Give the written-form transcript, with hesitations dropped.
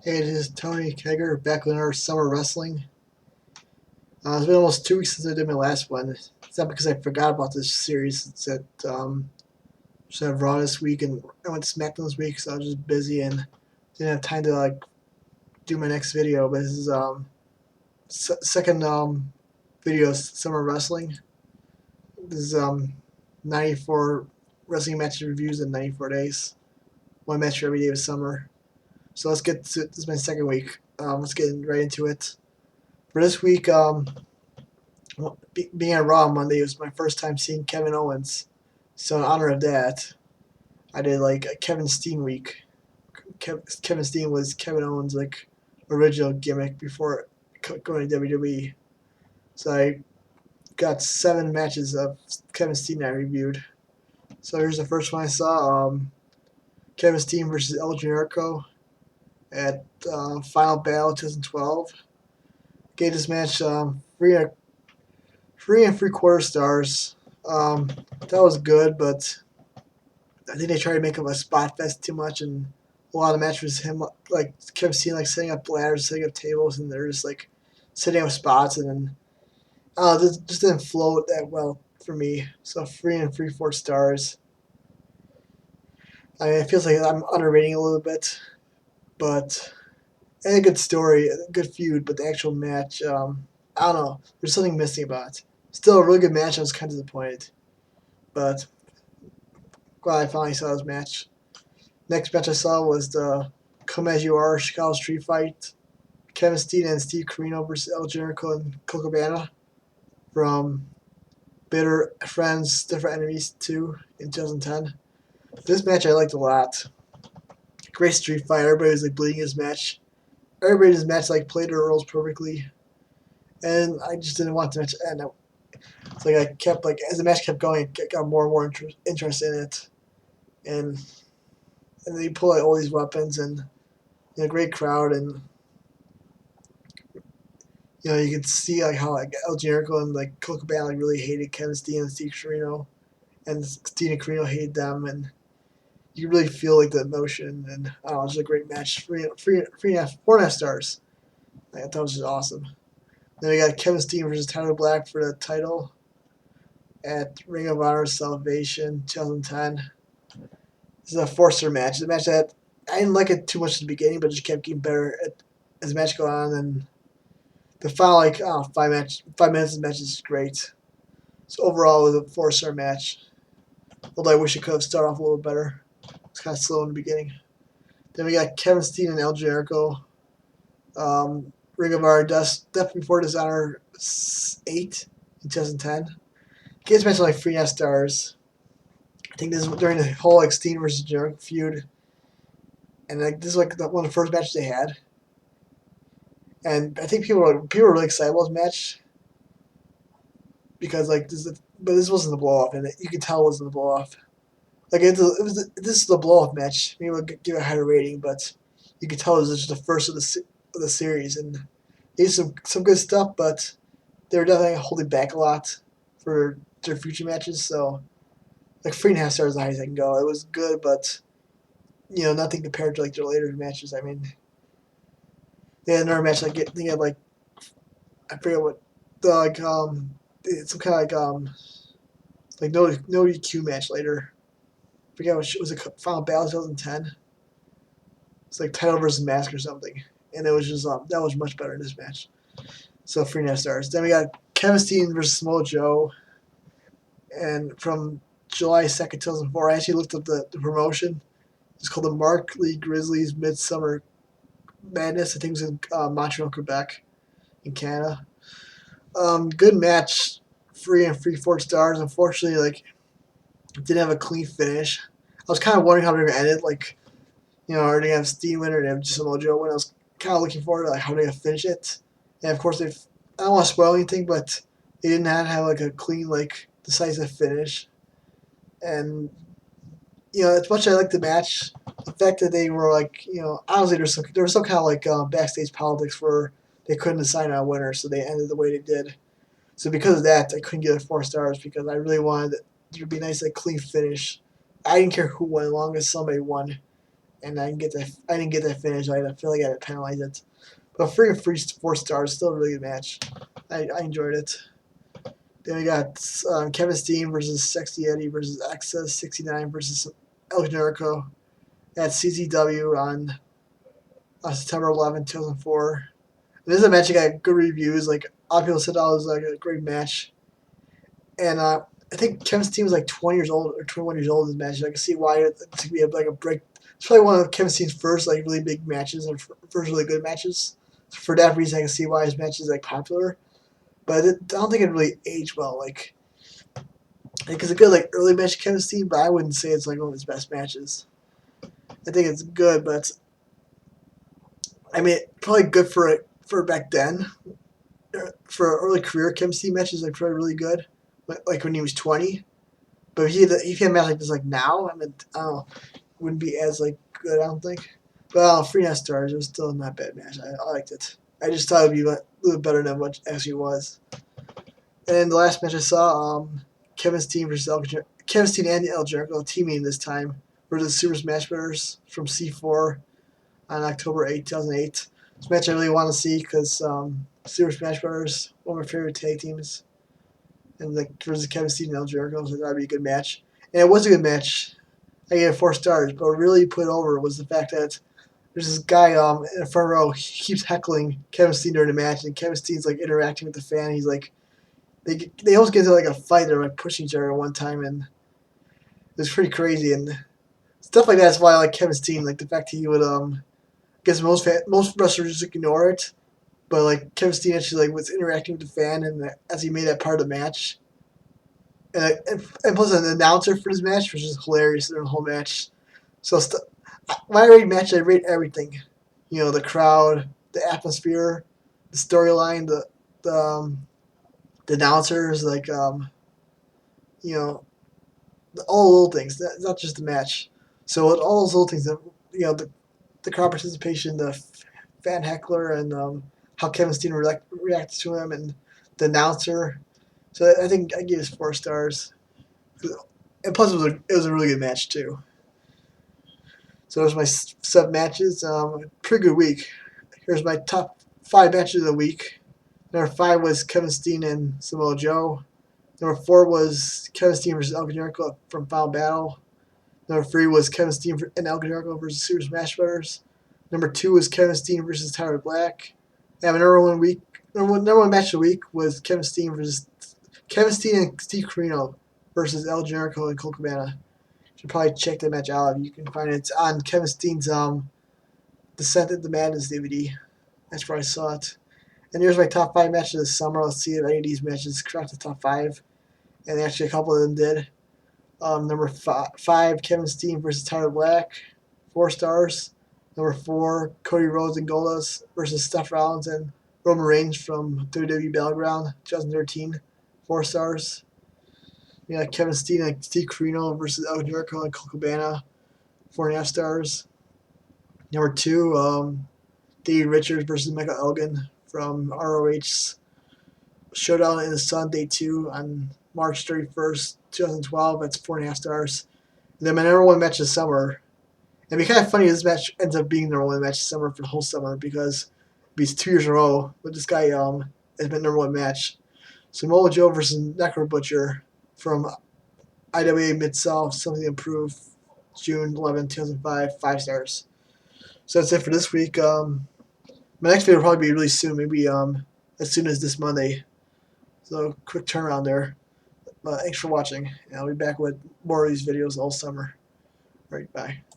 Hey, this is Tony Kegger back with our summer wrestling. It's been almost 2 weeks since I did my last one. It's not because I forgot about this series. It's that just had Raw this week and I went to SmackDown this week, so I was just busy and didn't have time to do my next video. But this is second video of summer wrestling. This is 94 wrestling match reviews in 94 days. One match for every day of summer. So let's get to this is my second week. Let's get right into it. For this week, being on Raw on Monday was my first time seeing Kevin Owens. So in honor of that, I did like a Kevin Steen week. Kevin Steen was Kevin Owens' original gimmick before going to WWE. So I got 7 matches of Kevin Steen I reviewed. So here's the first one I saw: Kevin Steen versus El Generico at Final Battle 2012. Gave this match 3 3/4 stars. That was good, but I think they tried to make him a spot fest too much, and a lot of the match was him like kept seeing setting up ladders, setting up tables, and they're just setting up spots, and then this just didn't flow that well for me. So 3 3/4 stars. I mean, it feels like I'm underrating a little bit, but and a good story, a good feud, but the actual match, I don't know. There's something missing about it. Still a really good match. I was kind of disappointed, but glad I finally saw this match. Next match I saw was the Come As You Are Chicago Street Fight. Kevin Steen and Steve Corino versus El Generico and Coco Cabana from Bitter Friends, Different Enemies 2 in 2010. This match I liked a lot. Great street fight. Everybody was bleeding his match. Everybody in his match played their roles perfectly. And I just didn't want the match to end. It's I kept as the match kept going, I got more and more interest in it. And they pull out all these weapons and great crowd, and you could see how El Generico and Coco Cabana really hated Kevin Steen and Steve Corino, and Steen and Corino hated them, and you really feel the emotion, and I don't know, it was a great match. 4.5 stars. I thought it was just awesome. Then we got Kevin Steen versus Tyler Black for the title at Ring of Honor Salvation 2010. This is a 4-star match. The match that I didn't like it too much at the beginning, but it just kept getting better as the match go on, and the final 5 minutes of the match is great. So overall, it was a 4-star match. Although I wish it could have started off a little better. It's kind of slow in the beginning. Then we got Kevin Steen and El Generico. Ring of Honor Death Before Dishonor 8 in 2010. Games match 3.5 stars. I think this is during the whole Steen versus Generico feud, and this is one of the first matches they had. And I think people were really excited about this match because but this wasn't the blow off, and you could tell it wasn't the blow off. This is the blow off match. Maybe we'll give it a higher rating, but you could tell it was just the first of the series, and they did some good stuff, but they were definitely holding back a lot for their future matches. So 3.5 stars is the highest I can go. It was good, but nothing compared to their later matches. I mean, they had another match they had I forget what some kind of no DQ match later. I forget what was it, Final Battle 2010. It's title versus mask or something, and it was just that was much better in this match. So 3.5 stars. Then we got Kevin Steen versus Samoa Joe, and from July 2nd, 2004. I actually looked up the promotion. It's called the Mark Lee Grizzlies Midsummer Madness. I think it was in Montreal, Quebec, in Canada. Good match. 3 3/4 stars. Unfortunately, it didn't have a clean finish. I was kind of wondering how they were going to end it. Are they going to have Steen win or they have just Samoa Joe win? I was kind of looking forward to how they're going to finish it. And of course, I don't want to spoil anything, but they didn't have a clean, decisive finish. And as much as I liked the match, the fact that they were honestly there was some kind of backstage politics where they couldn't decide on a winner, so they ended the way they did. So because of that, I couldn't give it 4 stars because I really wanted there to be a nice clean finish. I didn't care who won as long as somebody won, and I didn't get that finish. I feel like I had to penalize it. But free 4 stars, still a really good match. I enjoyed it. Then we got Kevin Steen versus Sexy Eddie versus Access 69 versus El Generico at CZW on September 11, 2004. This is a match that got good reviews. Like, a lot of people said that was like a great match. And I think Kevin Steen was like 20 years old or 21 years old in this match. I can see why it took me like a break. It's probably one of Kevin Steen's first like really big matches and first really good matches. So for that reason, I can see why his match is like popular. But I don't think it really aged well. Like it's a good like early match, Kevin Steen, but I wouldn't say it's like one of his best matches. I think it's good, but I mean, probably good for back then. For early career, Kevin Steen matches like probably really good, like when he was 20. But if he had a match like this like now, I mean, I don't know, wouldn't be as like good. I don't think. But 3.5 stars. It was still not a bad match. I liked it. I just thought it'd be a little better than what it actually was. And then the last match I saw, Kevin Steen Kevin Steen and El Generico teaming this time versus Super Smash Bros. From C4 on October 8, 2008. This match I really want to see because Super Smash Bros. One of my favorite tag teams. And like versus Kevin Steen and El Generico, so that'd be a good match. And it was a good match. I gave it 4 stars, but what really put over was the fact that there's this guy in the front row. He keeps heckling Kevin Steen during the match, and Kevin Steen's like interacting with the fan. He's like, they almost get into like a fight. They're like pushing each other at one time, and it was pretty crazy. And stuff like that's why I like Kevin Steen. Like the fact he would I guess most wrestlers just ignore it, but like Kevin Steen actually like was interacting with the fan, and as he made that part of the match. And plus an announcer for this match, which is hilarious in the whole match. So when I rate match, I rate everything. You know, the crowd, the atmosphere, the storyline, the announcers, like you know, all the little things. Not just the match. So with all those little things, you know, the crowd participation, the fan heckler, and how Kevin Steen reacted to him, and the announcer. So I think I give it 4 stars. And plus, it was a really good match, too. So those are my 7 matches. Pretty good week. Here's my top 5 matches of the week. Number 5 was Kevin Steen and Samoa Joe. Number 4 was Kevin Steen versus El Generico from Final Battle. Number 3 was Kevin Steen and El Generico versus Super Smash Bros. Number 2 was Kevin Steen versus Tyler Black. And my number 1 match of the week was Kevin Steen and Steve Corino versus El Generico and Colt Cabana. You should probably check that match out. You can find it on Kevin Steen's Descent into Madness DVD. That's where I saw it. And here's my top 5 matches this summer. Let's see if any of these matches cracked the top 5. And actually, a couple of them did. Number 5, Kevin Steen versus Tyler Black, 4 stars. Number 4, Cody Rhodes and Goldust versus Seth Rollins and Roman Reigns from WWE Battleground 2013, 4 stars. Yeah, Kevin Steen and Steve Corino versus El Generico and Colt Cabana, 4.5 stars. Number 2, Davey Richards versus Michael Elgin from ROH Showdown in the Sun Day 2 on March 31st, 2012. That's 4.5 stars. And then my number 1 match this summer. And it'd be kind of funny if this match ends up being the number 1 match this summer for the whole summer because it's 2 years in a row. But this guy has been number 1 match. Samoa Joe versus Necro Butcher from IWA Mid-South, Something Improved, June 11, 2005, 5 stars. So that's it for this week. My next video will probably be really soon, maybe as soon as this Monday. So quick turnaround there. Thanks for watching. And I'll be back with more of these videos all summer. All right, bye.